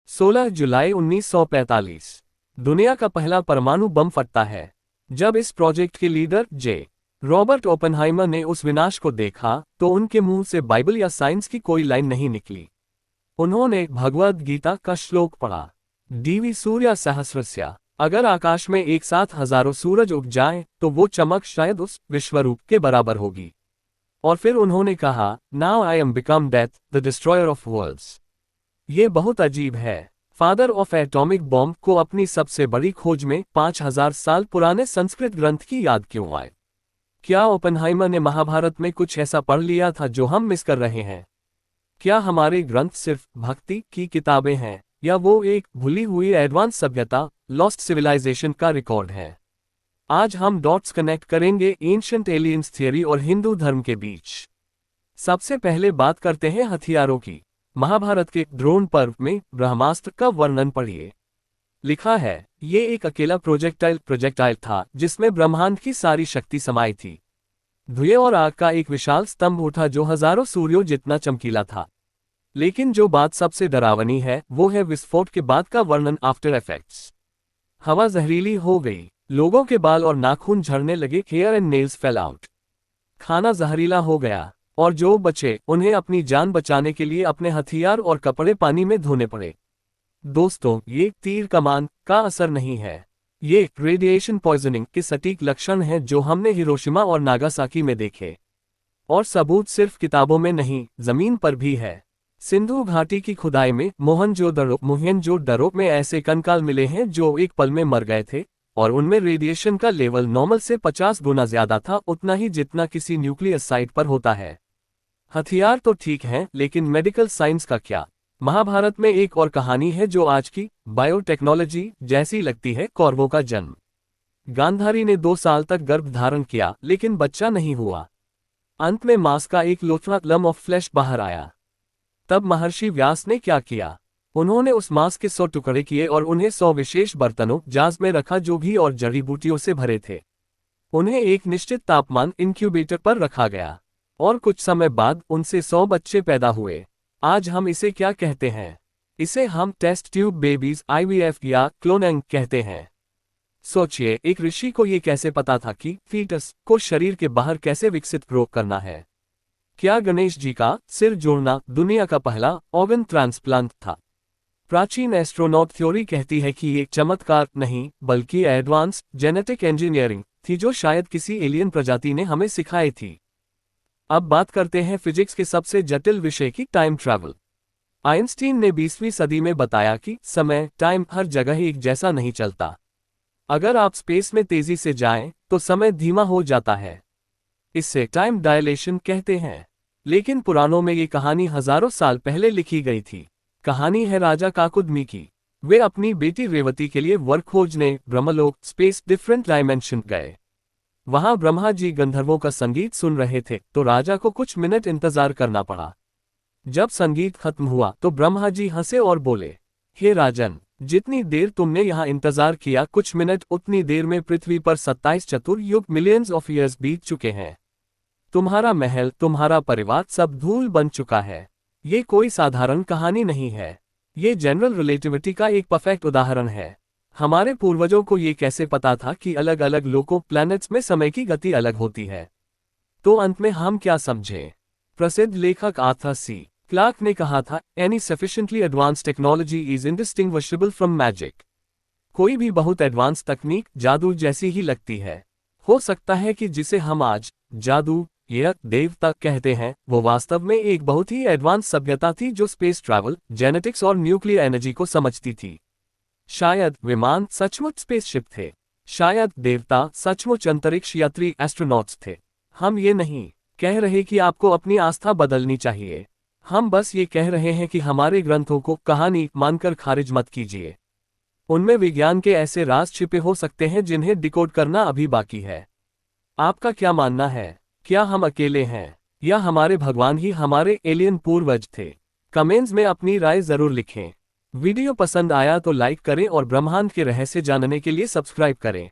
16 जुलाई 1945 दुनिया का पहला परमाणु बम फटता है। जब इस प्रोजेक्ट के लीडर रॉबर्ट ओपेनहाइमर ने उस विनाश को देखा तो उनके मुंह से बाइबल या साइंस की कोई लाइन नहीं निकली। उन्होंने भगवद गीता का श्लोक पढ़ा, डीवी सूर्य सहस्रस्य, अगर आकाश में एक साथ हजारों सूरज उग जाएं तो वो चमक शायद उस विश्वरूप के बराबर होगी। और फिर उन्होंने कहा, now I am become death the destroyer of worlds. ये बहुत अजीब है। फादर ऑफ एटॉमिक बॉम्ब को अपनी सबसे बड़ी खोज में 5000 साल पुराने संस्कृत ग्रंथ की याद क्यों आए? क्या ओपेनहाइमर ने महाभारत में कुछ ऐसा पढ़ लिया था जो हम मिस कर रहे हैं? क्या हमारे ग्रंथ सिर्फ भक्ति की किताबें हैं या वो एक भूली हुई एडवांस सभ्यता, लॉस्ट सिविलाइजेशन का रिकॉर्ड है? आज हम डॉट्स कनेक्ट करेंगे एंशिएंट एलियंस थियरी और हिंदू धर्म के बीच। सबसे पहले बात करते हैं हथियारों की। महाभारत के द्रोण पर्व में ब्रह्मास्त्र का वर्णन पढ़िए। लिखा है, ये एक अकेला प्रोजेक्टाइल था जिसमें ब्रह्मांड की सारी शक्ति समाई थी। धुएं और आग का एक विशाल स्तंभ उठा जो हजारों सूर्यों जितना चमकीला था। लेकिन जो बात सबसे डरावनी है वो है विस्फोट के बाद का वर्णन, आफ्टर इफेक्ट्स। हवा जहरीली हो गई, लोगों के बाल और नाखून झड़ने लगे, hair and nails fell out. खाना जहरीला हो गया और जो बचे उन्हें अपनी जान बचाने के लिए अपने हथियार और कपड़े पानी में धोने पड़े। दोस्तों, ये तीर कमान का असर नहीं है, ये रेडिएशन पॉइजनिंग के सटीक लक्षण हैं जो हमने हिरोशिमा और नागासाकी में देखे। और सबूत सिर्फ किताबों में नहीं, जमीन पर भी है। सिंधु घाटी की खुदाई में मोहनजोदड़ो में ऐसे कंकाल मिले हैं जो एक पल में मर गए थे और उनमें रेडिएशन का लेवल नॉर्मल से 50 गुना ज्यादा था, उतना ही जितना किसी न्यूक्लियस साइट पर होता है। हथियार तो ठीक हैं, लेकिन मेडिकल साइंस का क्या? महाभारत में एक और कहानी है जो आज की बायोटेक्नोलॉजी जैसी लगती है, कौरवों का जन्म। गांधारी ने 2 साल तक गर्भ धारण किया लेकिन बच्चा नहीं हुआ। अंत में मांस का एक लोथड़ा लम ऑफ फ्लैश बाहर आया। तब महर्षि व्यास ने क्या किया? उन्होंने उस मांस के 100 टुकड़े किए और उन्हें 100 विशेष बर्तनों जाज में रखा जो घी और जड़ी बूटियों से भरे थे। उन्हें एक निश्चित तापमान इंक्यूबेटर पर रखा गया और कुछ समय बाद उनसे 100 बच्चे पैदा हुए। आज हम इसे क्या कहते हैं? इसे हम टेस्ट ट्यूब बेबीज, IVF या क्लोनिंग कहते हैं। सोचिए, एक ऋषि को ये कैसे पता था कि फीटस को शरीर के बाहर कैसे विकसित रोग करना है? क्या गणेश जी का सिर जोड़ना दुनिया का पहला ऑर्गन ट्रांसप्लांट था? प्राचीन एस्ट्रोनॉट थ्योरी कहती है कि ये चमत्कार नहीं बल्कि एडवांस जेनेटिक इंजीनियरिंग थी जो शायद किसी एलियन प्रजाति ने हमें सिखाई थी। अब बात करते हैं फिजिक्स के सबसे जटिल विषय की, टाइम ट्रैवल। आइंस्टीन ने 20वीं सदी में बताया कि समय, टाइम हर जगह एक जैसा नहीं चलता। अगर आप स्पेस में तेजी से जाएं तो समय धीमा हो जाता है। इससे टाइम डायलेशन कहते हैं। लेकिन पुराणों में ये कहानी हजारों साल पहले लिखी गई थी। कहानी है राजा काकुदमी की। वे अपनी बेटी रेवती के लिए वर खोजने ब्रह्मलोक, स्पेस, डिफरेंट डायमेंशन गए। वहां ब्रह्मा जी गंधर्वों का संगीत सुन रहे थे तो राजा को कुछ मिनट इंतजार करना पड़ा। जब संगीत खत्म हुआ तो ब्रह्मा जी हंसे और बोले, हे राजन, जितनी देर तुमने यहाँ इंतजार किया कुछ मिनट, उतनी देर में पृथ्वी पर 27 चतुर्युग मिलियंस ऑफ ईयर्स बीत चुके हैं। तुम्हारा महल, तुम्हारा परिवार सब धूल बन चुका है। ये कोई साधारण कहानी नहीं है, ये जनरल रिलेटिविटी का एक परफेक्ट उदाहरण है। हमारे पूर्वजों को ये कैसे पता था कि अलग अलग लोकों प्लैनेट्स में समय की गति अलग होती है? तो अंत में हम क्या समझे? प्रसिद्ध लेखक आर्थर सी क्लार्क ने कहा था, any sufficiently advance technology is indistinguishable from magic. कोई भी बहुत एडवांस तकनीक जादू जैसी ही लगती है। हो सकता है कि जिसे हम आज जादू या देवता कहते हैं वो वास्तव में एक बहुत ही एडवांस सभ्यता थी जो स्पेस ट्रैवल, जेनेटिक्स और न्यूक्लियर एनर्जी को समझती थी। शायद विमान सचमुच स्पेसशिप थे, शायद देवता सचमुच अंतरिक्ष यात्री एस्ट्रोनॉट्स थे। हम ये नहीं कह रहे कि आपको अपनी आस्था बदलनी चाहिए, हम बस ये कह रहे हैं कि हमारे ग्रंथों को कहानी मानकर खारिज मत कीजिए। उनमें विज्ञान के ऐसे राज छिपे हो सकते हैं जिन्हें डिकोड करना अभी बाकी है। आपका क्या मानना है? क्या हम अकेले हैं या हमारे भगवान ही हमारे एलियन पूर्वज थे? कमेंट्स में अपनी राय जरूर लिखें। वीडियो पसंद आया तो लाइक करें और ब्रह्मांड के रहस्य जानने के लिए सब्सक्राइब करें।